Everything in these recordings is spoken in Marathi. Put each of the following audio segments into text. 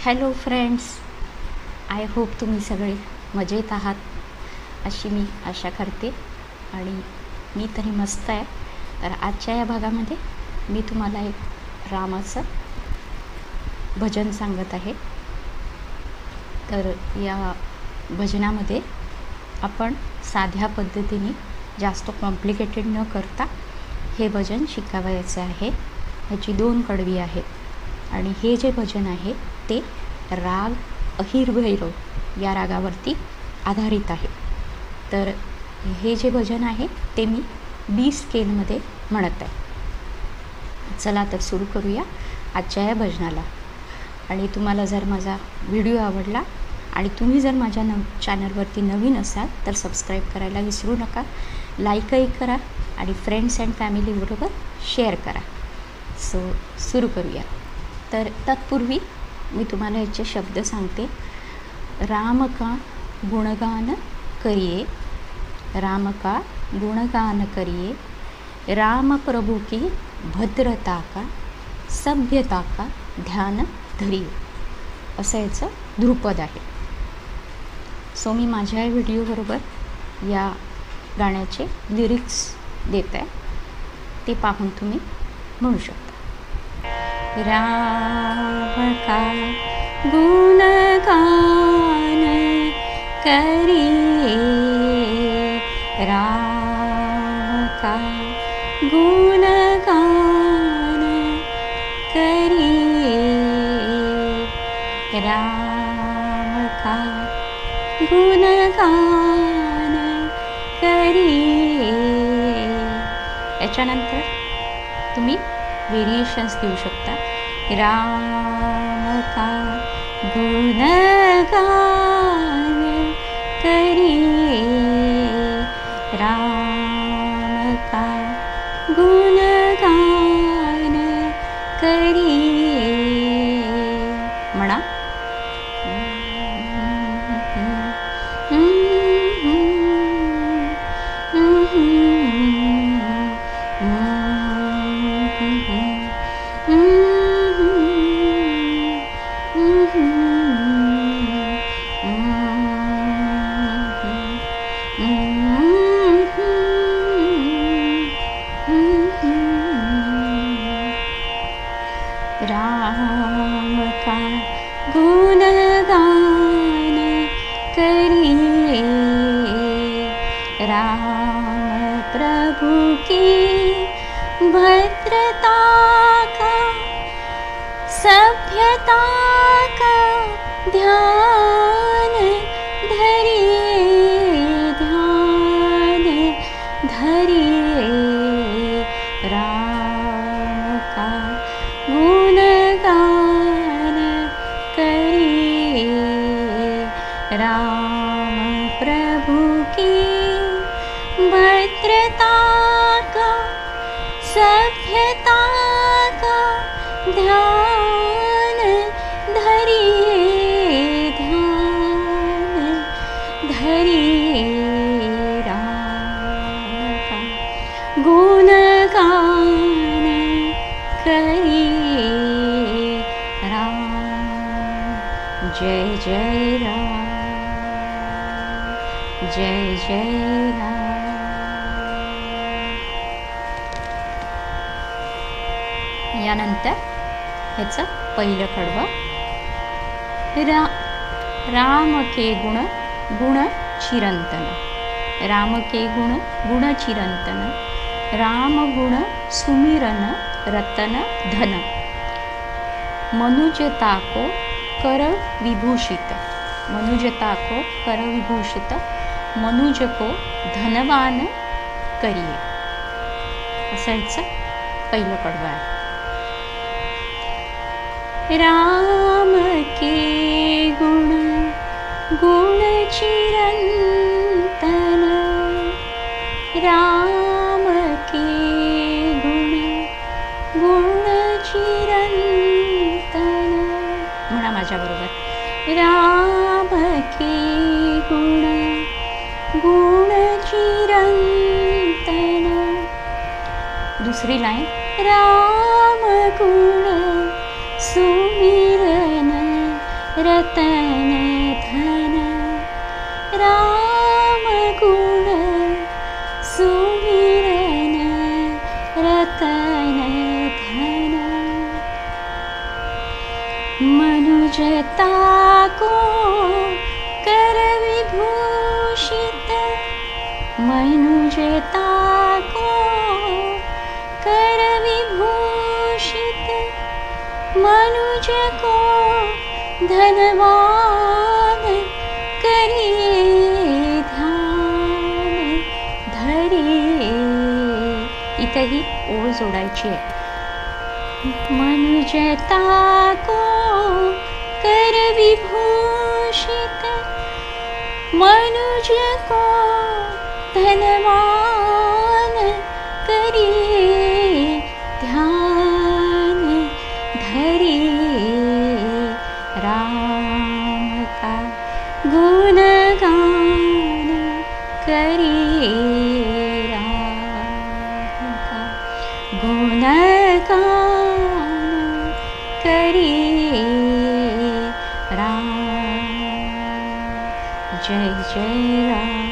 हॅलो फ्रेंड्स, आय होप तुम्ही सगळे मजेत आहात अशी मी आशा करते आणि मी तरी मस्त आहे. तर आजच्या या भागामध्ये मी तुम्हाला एक रामाचं भजन सांगत आहे. तर या भजनामध्ये आपण साध्या पद्धतीने जास्त कॉम्प्लिकेटेड न करता हे भजन शिकावयाचे आहे. ह्याची 2 कडवी आहेत आणि हे जे भजन आहे ते राग अहिर भैरव या रागावरती आधारित आहे. तर हे जे भजन आहे ते मी बी स्केलमध्ये म्हणत आहे. चला तर सुरू करूया आजच्या या भजनाला. आणि तुम्हाला जर माझा व्हिडिओ आवडला आणि तुम्ही जर माझ्या चॅनलवरती नवीन असाल तर सबस्क्राईब करायला विसरू नका. लाईकही करा आणि फ्रेंड्स अँड फॅमिलीबरोबर शेअर करा. सो सुरू करूया. तर तत्पूर्वी मी तुम्हाला याचे शब्द सांगते. राम का गुणगान करिए, राम का गुणगान करिए, राम प्रभु की भद्रता का सभ्यता का ध्यान धरिए, असं याचं ध्रुपद आहे. सो मी माझ्या व्हिडिओबरोबर या गाण्याचे लिरिक्स देत आहे, ते पाहून तुम्ही म्हणू शकता. राम का गुणगान करिए, राम का गुणगान करिए, राम का गुणगान करिए. याच्यानंतर तुम्ही व्हेरिएशन्स देऊ शकता. राम का गुणगान करिए, राम का गुणगान करिए. म्हणा. राम का गुणगान करिए, राम प्रभु की भद्रता का सभ्यता का ध्यान धरिए, ध्यान धरिए. राम का गुणगान करिए, राम प्रभु की भद्रता का सभ्यता का ध्यान धरिए, ध्यान धरिए. राम का गुणगान करिए, राम. जय जय राम, जय जय राम. यानंतर ह्याचं पहिलं कडवं. राम के गुण गुण चिरंतन, राम के गुण गुण चिरंतन, राम गुण सुमिरन रतन धन, मनुजता को कर विभूषित, मनुजता को कर विभूषित, मनुज को धनवान करिए. असं याचं पहिलं कडवं आहे. राम के गुण गुण चिरंतन, राम के गुण गुण चिरंतन. म्हणा माझ्याबरोबर. राम के गुण गुण चिरंतन. दुसरी लाईन. राम गुण सुमिरन रतन धन राम गुण सुमिरन रतन धन मनुजता को कर विभूषित मनुजता को कर विभूषित मनुज को धनवान करिए ध्यान धरिए. इथेही ओळ जोडायची आहे. मनुजता को कर विभूषित मनुज को धनवान करिए ध्यान धरिए. राम का गुणगान करिए राम का गुणगान करिए राम. जय जय राम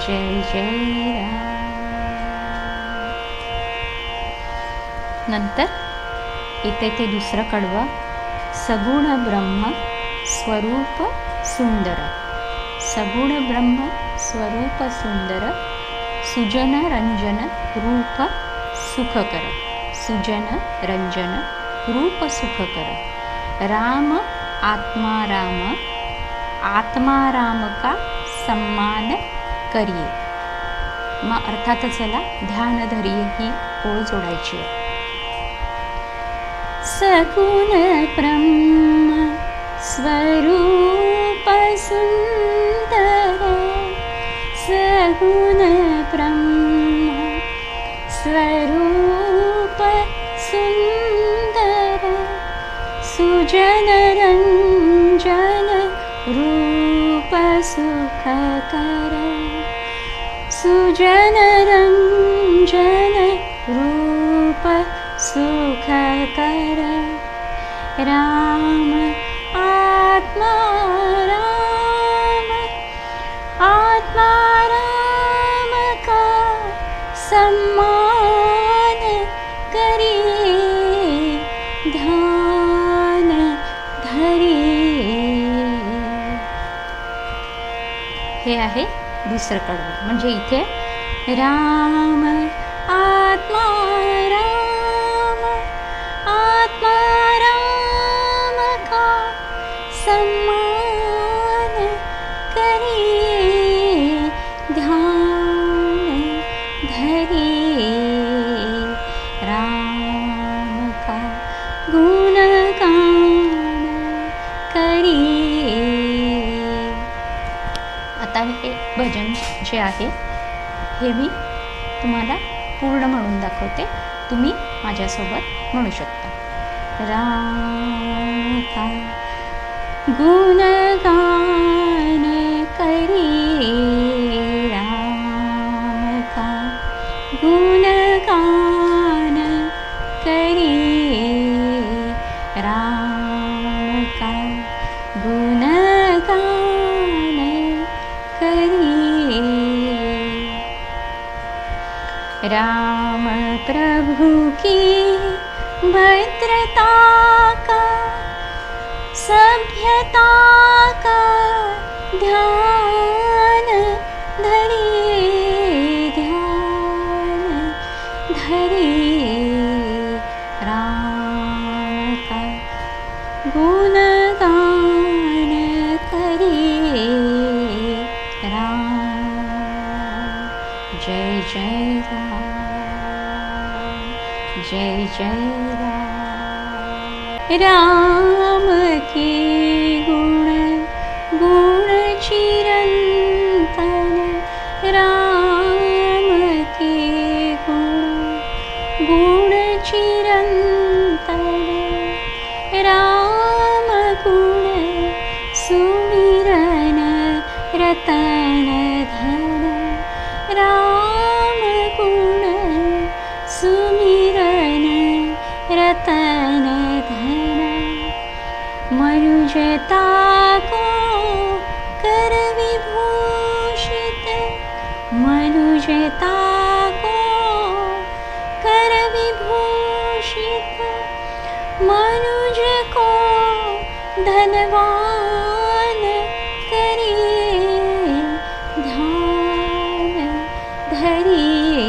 जय जय राम. नंतर इथे ते दुसरं कडवं. सगुण ब्रह्म स्वरूप सुंदर सगुण ब्रह्म स्वरूप सुंदर सुजन रंजन रूप सुखकर सुजन रंजन रूप सुखकर. राम आत्मा राम का सम्मान करिए. मग अर्थातच याला ध्यान धरिये ही ओळ जोडायची आहे. सगुण ब्रह्म स्वरूप सुंदर सगुण ब्रह्म स्वरूप सुंदर सुजन रंजन रूप सुखकर सुजन रंजन रूप सुखकर. राम आत्मा राम का सम्मान करिए ध्यान धरिए. हे आहे दुसरं कडवं. म्हणजे इथे राम आत्मा राम का सम्मान करिए ध्यान धरिए राम का गुणगान करिए. आता हे भजन जे आहे हे मी तुम्हाला पूर्ण म्हणून दाखवते. तुम्ही माझ्यासोबत म्हणू शकता. राम का गुणगान करिए राम का गुणगान करिए राम का गुणगान करिए. राम प्रभु की भद्रता का सभ्यता का ध्यान धरिए ध्यान धरिए राम का गुणगान करिए राम. जय जय राम जय जय राम. राम के गुण चिरंतन राम के गुण चिरंतन राम गुण सुमिरन रतन धन राम गुण सुमिरन रतन धन मनुजता को कर विभूषित, मनुजता को कर विभूषित, मनुज को धनवान करिए ध्यान धरिए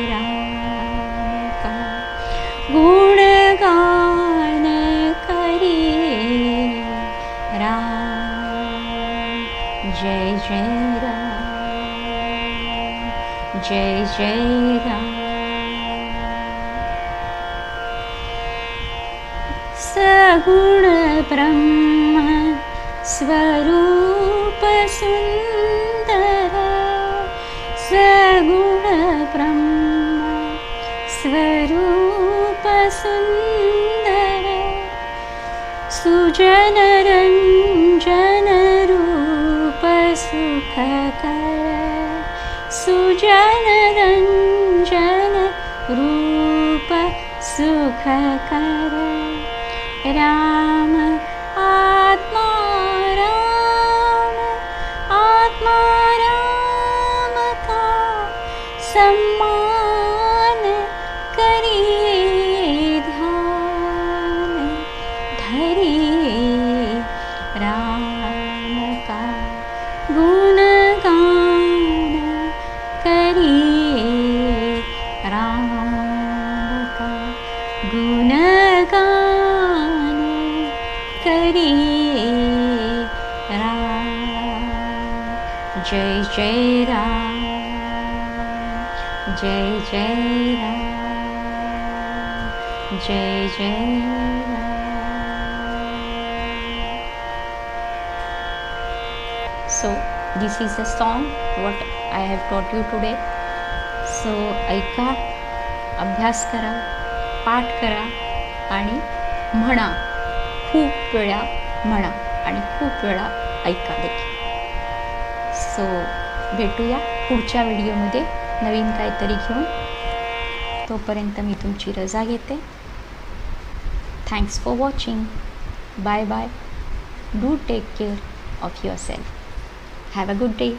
राम का गुणगान करिए राम। जय जय राम, जय जय राम। सगुण ब्रह्म स्वरूप सुंदर, सगुण ब्रह्म स्वरूप सुंदर, सुजन रंजन रूप सुखकर, सुजन रंजन रूप सुखकर, राम आत्मा राम, आत्मा राम का सम्मान करिए ध्यान धरिए राम का गुणगान करिए राम का गुणगान करिए राम। जय जय राम, जय जय राम, जय जय Ram. So this is a song what I have taught you today. So ऐका, अभ्यास करा, पाठ करा आणि म्हणा, खूप वेळा म्हणा आणि खूप वेळा ऐका देखील. सो भेटूया पुढच्या व्हिडिओमध्ये नवीन काहीतरी घेऊन. तोपर्यंत मी तुमची रजा घेते. Thanks for watching. Bye bye. Do take care of yourself. Have a good day.